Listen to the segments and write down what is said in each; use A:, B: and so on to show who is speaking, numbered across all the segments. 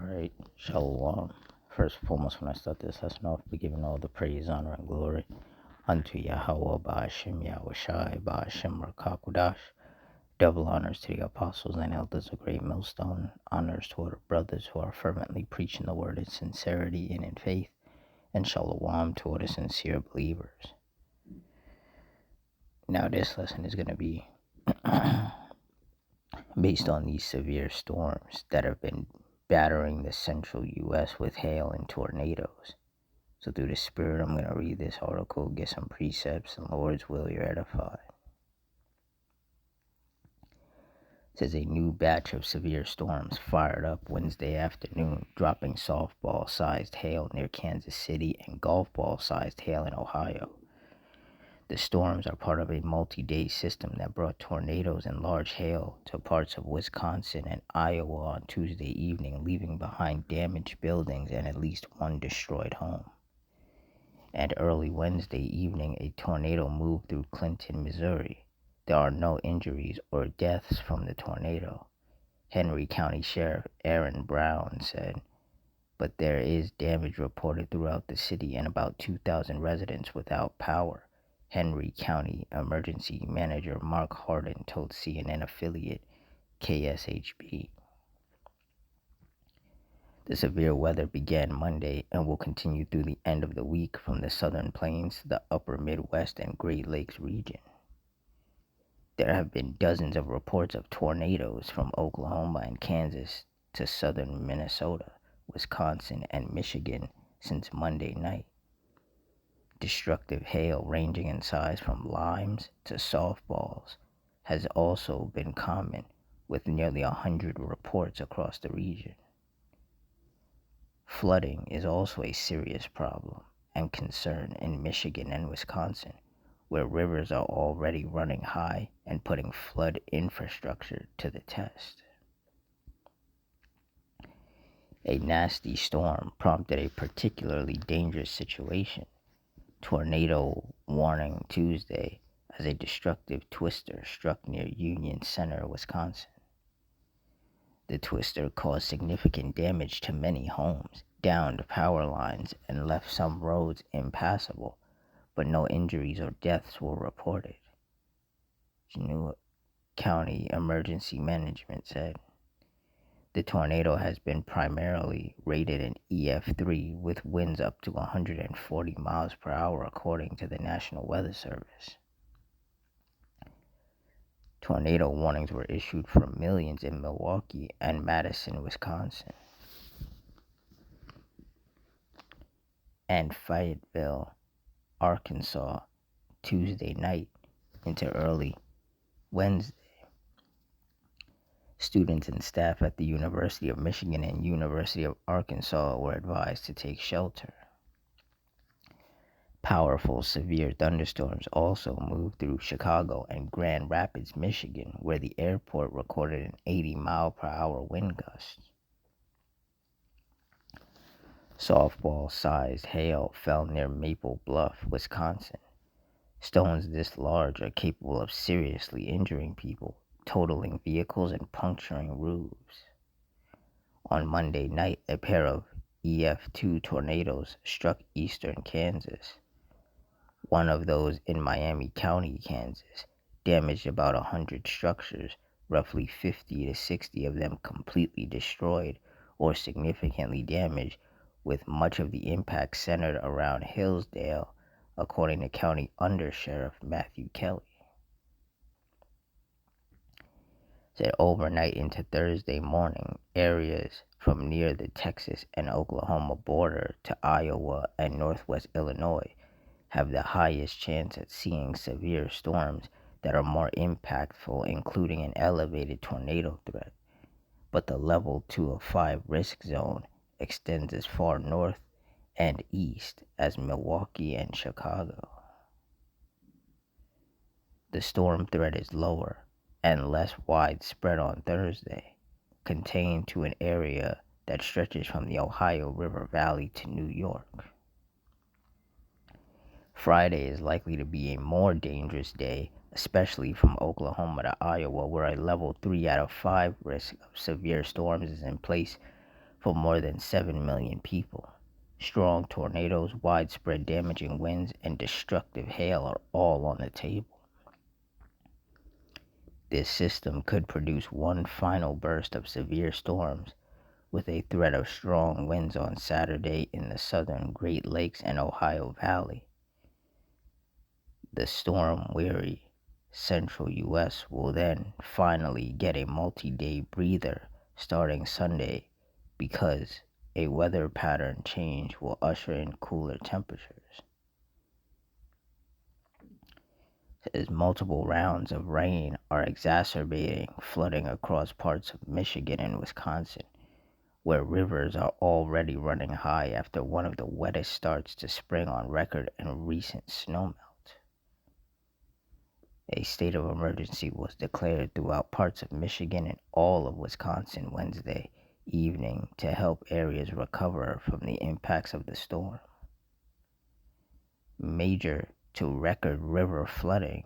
A: Alright, Shalom. First and foremost, when I start this lesson off, be giving all the praise, honor, and glory unto Yahweh, Ba'ashem, Yahushai, Ba'ashem, Rakakudash. Double honors to the apostles and elders of Great Millstone. Honors to our brothers who are fervently preaching the word in sincerity and in faith. And Shalom to all the sincere believers. Now, this lesson is going to be based on these severe storms that have been battering the central U.S. with hail and tornadoes. So through the Spirit, I'm going to read this article, get some precepts, and Lord's will, you're edified. It says a new batch of severe storms fired up Wednesday afternoon, dropping softball-sized hail near Kansas City and golf ball-sized hail in Ohio. The storms are part of a multi-day system that brought tornadoes and large hail to parts of Wisconsin and Iowa on Tuesday evening, leaving behind damaged buildings and at least one destroyed home. And early Wednesday evening, a tornado moved through Clinton, Missouri. There are no injuries or deaths from the tornado, Henry County Sheriff Aaron Brown said, but there is damage reported throughout the city and about 2,000 residents without power. Henry County Emergency Manager Mark Hardin told CNN affiliate KSHB. The severe weather began Monday and will continue through the end of the week from the southern plains to the upper Midwest and Great Lakes region. There have been dozens of reports of tornadoes from Oklahoma and Kansas to southern Minnesota, Wisconsin, and Michigan since Monday night. Destructive hail ranging in size from limes to softballs has also been common, with nearly 100 reports across the region. Flooding is also a serious problem and concern in Michigan and Wisconsin, where rivers are already running high and putting flood infrastructure to the test. A nasty storm prompted a particularly dangerous situation. Tornado warning Tuesday as a destructive twister struck near Union Center, Wisconsin. The twister caused significant damage to many homes, downed power lines, and left some roads impassable, but no injuries or deaths were reported, Genoa County Emergency Management said. The tornado has been primarily rated an EF3 with winds up to 140 miles per hour, according to the National Weather Service. Tornado warnings were issued for millions in Milwaukee and Madison, Wisconsin, and Fayetteville, Arkansas, Tuesday night into early Wednesday. Students and staff at the University of Michigan and University of Arkansas were advised to take shelter. Powerful, severe thunderstorms also moved through Chicago and Grand Rapids, Michigan, where the airport recorded an 80-mile-per-hour wind gust. Softball-sized hail fell near Maple Bluff, Wisconsin. Stones this large are capable of seriously injuring people, totaling vehicles and puncturing roofs. On Monday night, a pair of EF2 tornadoes struck eastern Kansas. One of those in Miami County, Kansas, damaged about 100 structures, roughly 50 to 60 of them completely destroyed or significantly damaged, with much of the impact centered around Hillsdale, according to County Under Sheriff Matthew Kelly. Said overnight into Thursday morning, areas from near the Texas and Oklahoma border to Iowa and northwest Illinois have the highest chance at seeing severe storms that are more impactful, including an elevated tornado threat. But the level 2 of 5 risk zone extends as far north and east as Milwaukee and Chicago. The storm threat is lower and less widespread on Thursday, contained to an area that stretches from the Ohio River Valley to New York. Friday is likely to be a more dangerous day, especially from Oklahoma to Iowa, where a level 3 out of 5 risk of severe storms is in place for more than 7 million people. Strong tornadoes, widespread damaging winds, and destructive hail are all on the table. This system could produce one final burst of severe storms, with a threat of strong winds on Saturday in the southern Great Lakes and Ohio Valley. The storm-weary central U.S. will then finally get a multi-day breather starting Sunday, because a weather pattern change will usher in cooler temperatures. As multiple rounds of rain are exacerbating flooding across parts of Michigan and Wisconsin, where rivers are already running high after one of the wettest starts to spring on record in recent snowmelt. A state of emergency was declared throughout parts of Michigan and all of Wisconsin Wednesday evening to help areas recover from the impacts of the storm. Major to record river flooding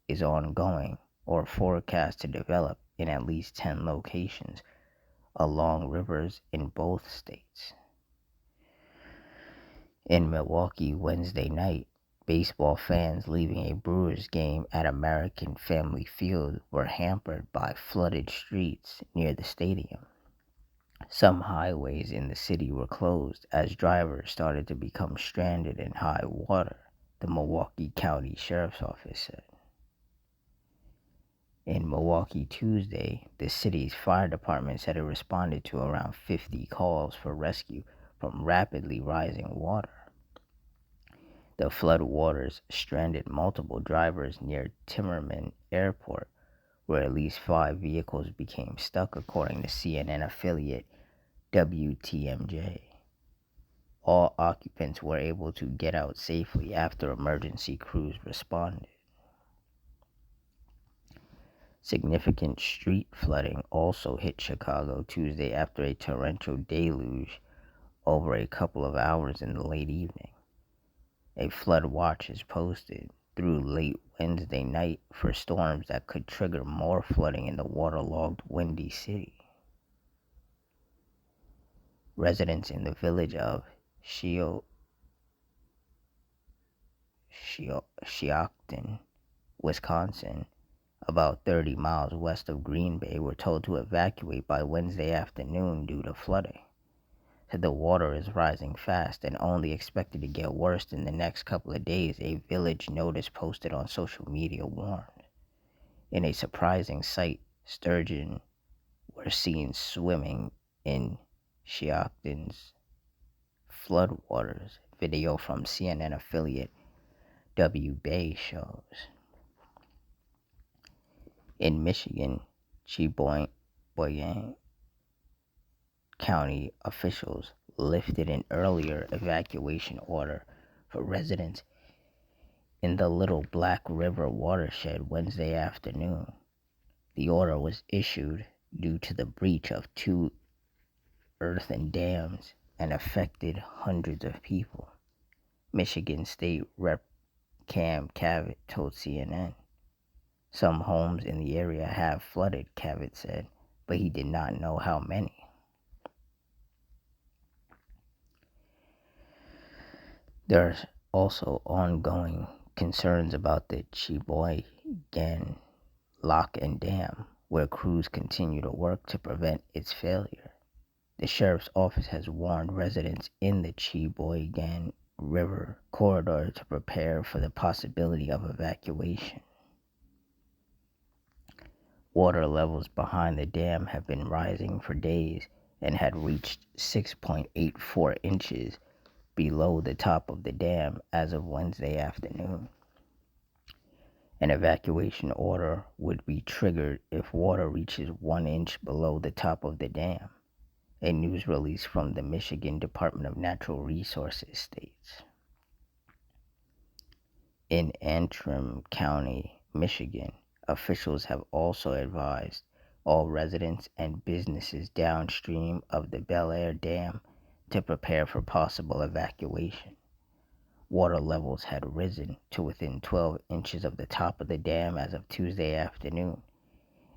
A: is ongoing or forecast to develop in at least 10 locations along rivers in both states. In Milwaukee Wednesday night, baseball fans leaving a Brewers game at American Family Field were hampered by flooded streets near the stadium. Some highways in the city were closed as drivers started to become stranded in high water, the Milwaukee County Sheriff's Office said. In Milwaukee Tuesday, the city's fire department said it responded to around 50 calls for rescue from rapidly rising water. The flood waters stranded multiple drivers near Timmerman Airport, where at least 5 vehicles became stuck, according to CNN affiliate WTMJ. All occupants were able to get out safely after emergency crews responded. Significant street flooding also hit Chicago Tuesday after a torrential deluge over a couple of hours in the late evening. A flood watch is posted through late Wednesday night for storms that could trigger more flooding in the waterlogged Windy City. Residents in the village of Shiocton, Wisconsin, about 30 miles west of Green Bay, were told to evacuate by Wednesday afternoon due to flooding. Said the water is rising fast and only expected to get worse in the next couple of days, a village notice posted on social media warned. In a surprising sight, sturgeon were seen swimming in Shiocton's floodwaters, video from CNN affiliate WBay shows. In Michigan, Sheboygan County officials lifted an earlier evacuation order for residents in the Little Black River watershed Wednesday afternoon. The order was issued due to the breach of 2 earthen dams and affected hundreds of people. Michigan State Rep Cam Cavett told CNN. Some homes in the area have flooded, Cavett said, but he did not know how many. There's also ongoing concerns about the Sheboygan Lock and Dam, where crews continue to work to prevent its failure. The sheriff's office has warned residents in the Sheboygan River corridor to prepare for the possibility of evacuation. Water levels behind the dam have been rising for days and had reached 6.84 inches below the top of the dam as of Wednesday afternoon. An evacuation order would be triggered if water reaches 1 inch below the top of the dam, a news release from the Michigan Department of Natural Resources states. In Antrim County, Michigan, officials have also advised all residents and businesses downstream of the Bel Air Dam to prepare for possible evacuation. Water levels had risen to within 12 inches of the top of the dam as of Tuesday afternoon,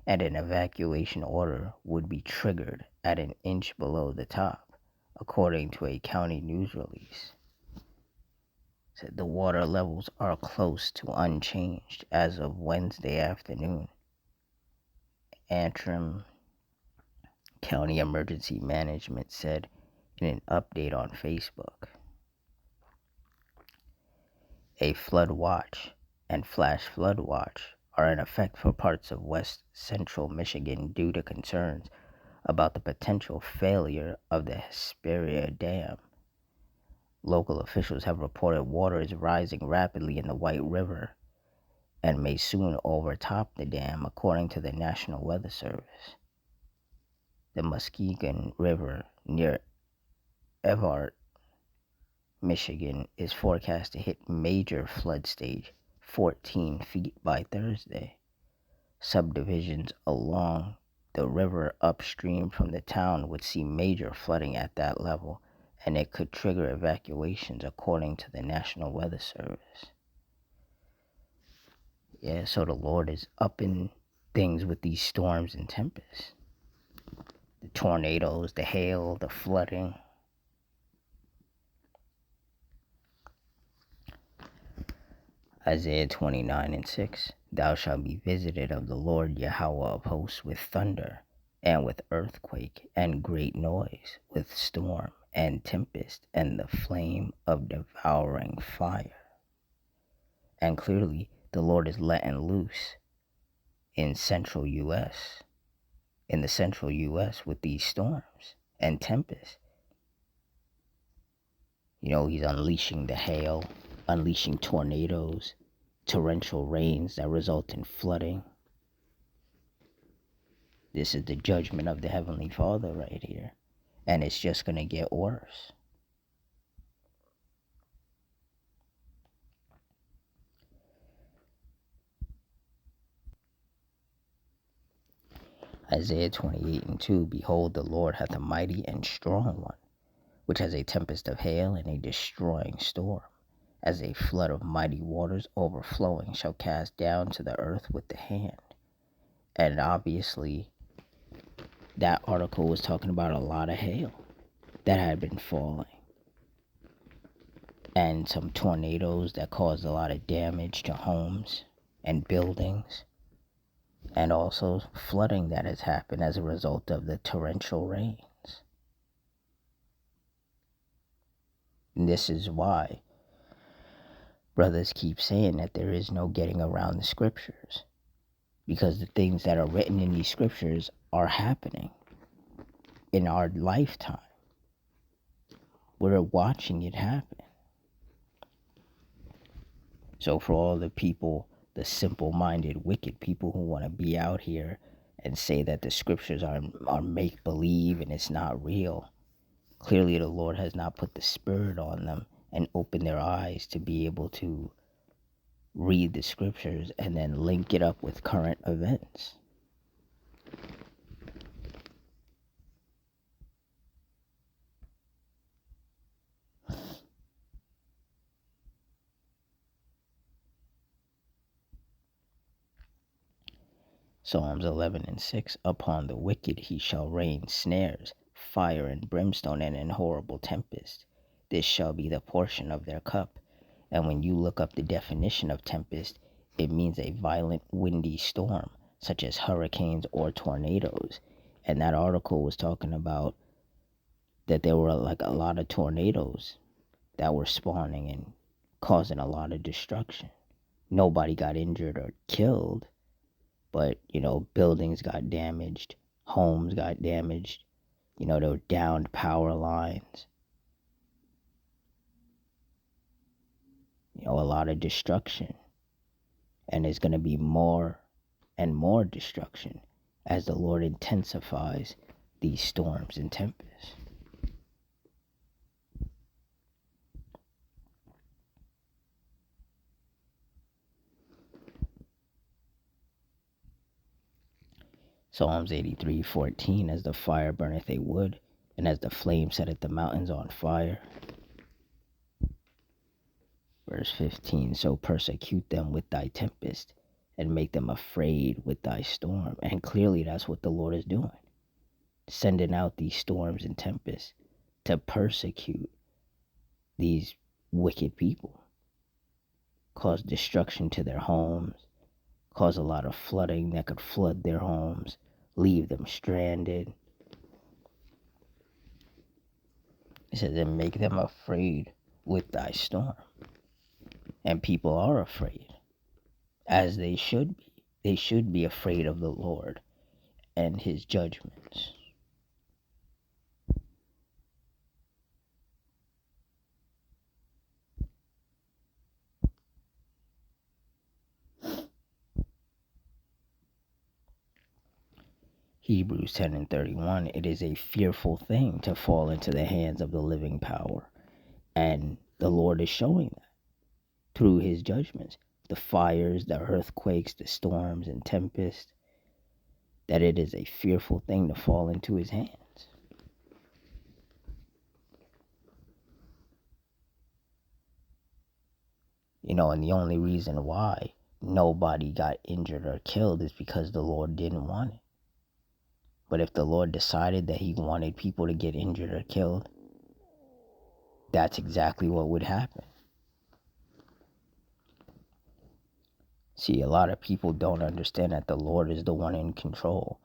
A: and an evacuation order would be triggered at an inch below the top. according to a county news release. Said the water levels are close to unchanged as of Wednesday afternoon. Antrim County Emergency Management said in an update on Facebook. A flood watch and flash flood watch are in effect for parts of west central Michigan due to concerns about the potential failure of the Hesperia Dam. Local officials have reported water is rising rapidly in the White River and may soon overtop the dam, according to the National Weather Service. The Muskegon River near Everett, Michigan, is forecast to hit major flood stage 14 feet by Thursday. Subdivisions along the river upstream from the town would see major flooding at that level, and it could trigger evacuations, according to the National Weather Service. Yeah, so the Lord is upping things with these storms and tempests. The tornadoes, the hail, the flooding. Isaiah 29:6. Thou shalt be visited of the Lord Yahweh of hosts with thunder, and with earthquake, and great noise, with storm, and tempest, and the flame of devouring fire. And clearly, the Lord is letting loose in the central U.S. with these storms and tempests. He's unleashing the hail, unleashing tornadoes, torrential rains that result in flooding. This is the judgment of the Heavenly Father right here. And it's just going to get worse. Isaiah 28:2. Behold, the Lord hath a mighty and strong one, which has a tempest of hail and a destroying storm, as a flood of mighty waters overflowing shall cast down to the earth with the hand. And obviously, that article was talking about a lot of hail that had been falling, and some tornadoes that caused a lot of damage to homes and buildings, and also flooding that has happened as a result of the torrential rains. And this is why brothers keep saying that there is no getting around the scriptures, because the things that are written in these scriptures are happening in our lifetime. We're watching it happen. So for all the people, the simple-minded, wicked people who want to be out here and say that the scriptures are make-believe and it's not real, clearly the Lord has not put the Spirit on them and opened their eyes to be able to read the scriptures and then link it up with current events. Psalms 11:6. Upon the wicked he shall rain snares, fire and brimstone, and an horrible tempest. This shall be the portion of their cup. And when you look up the definition of tempest, it means a violent windy storm, such as hurricanes or tornadoes. And that article was talking about that there were like a lot of tornadoes that were spawning and causing a lot of destruction. Nobody got injured or killed, but, buildings got damaged, homes got damaged, there were downed power lines, a lot of destruction. And there's going to be more and more destruction as the Lord intensifies these storms and tempests. Psalms 83:14. As the fire burneth a wood, and as the flame setteth the mountains on fire. Verse 15. So persecute them with thy tempest, and make them afraid with thy storm. And clearly that's what the Lord is doing, sending out these storms and tempests to persecute these wicked people, cause destruction to their homes, cause a lot of flooding that could flood their homes, leave them stranded. It says, and make them afraid with thy storm. And people are afraid, as they should be. They should be afraid of the Lord and his judgments. Hebrews 10 and 31, it is a fearful thing to fall into the hands of the living power. And the Lord is showing that through his judgments. The fires, the earthquakes, the storms and tempests, that it is a fearful thing to fall into his hands. And the only reason why nobody got injured or killed is because the Lord didn't want it. But if the Lord decided that he wanted people to get injured or killed, that's exactly what would happen. See, a lot of people don't understand that the Lord is the one in control.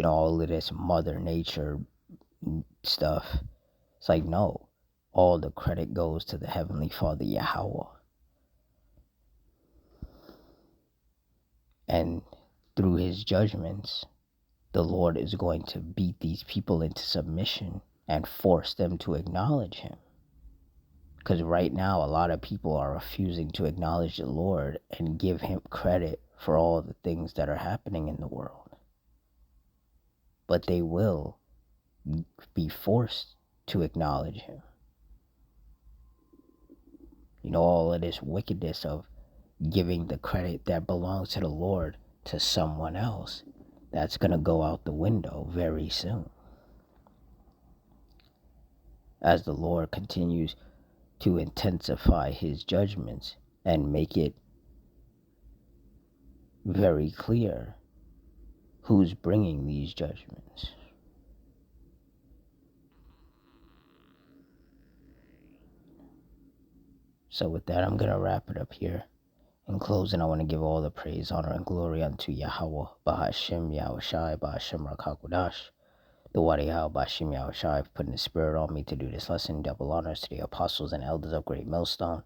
A: All of this Mother Nature stuff. It's like, no, all the credit goes to the Heavenly Father, Yahweh. And through his judgments, the Lord is going to beat these people into submission and force them to acknowledge him. Because right now, a lot of people are refusing to acknowledge the Lord and give him credit for all the things that are happening in the world. But they will be forced to acknowledge him. All of this wickedness of giving the credit that belongs to the Lord to someone else, that's going to go out the window very soon. As the Lord continues to intensify his judgments and make it very clear who's bringing these judgments. So with that, I'm going to wrap it up here. In closing, I want to give all the praise, honor, and glory unto Yahweh, Bahashem, Yahushai, Bahashem, Rakakudash, the Wadiyah, Bahashem, Yahushai, for putting the spirit on me to do this lesson. Double honors to the apostles and elders of Great Millstone.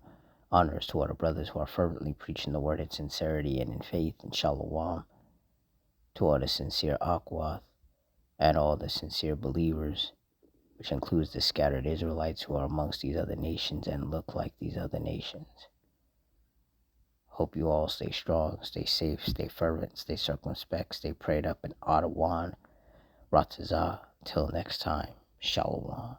A: Honors to all the brothers who are fervently preaching the word in sincerity and in faith, and shalom. To all the sincere Akwath and all the sincere believers, which includes the scattered Israelites who are amongst these other nations and look like these other nations. Hope you all stay strong, stay safe, stay fervent, stay circumspect, stay prayed up in Ottawa, Ratazah. Till next time, shalom.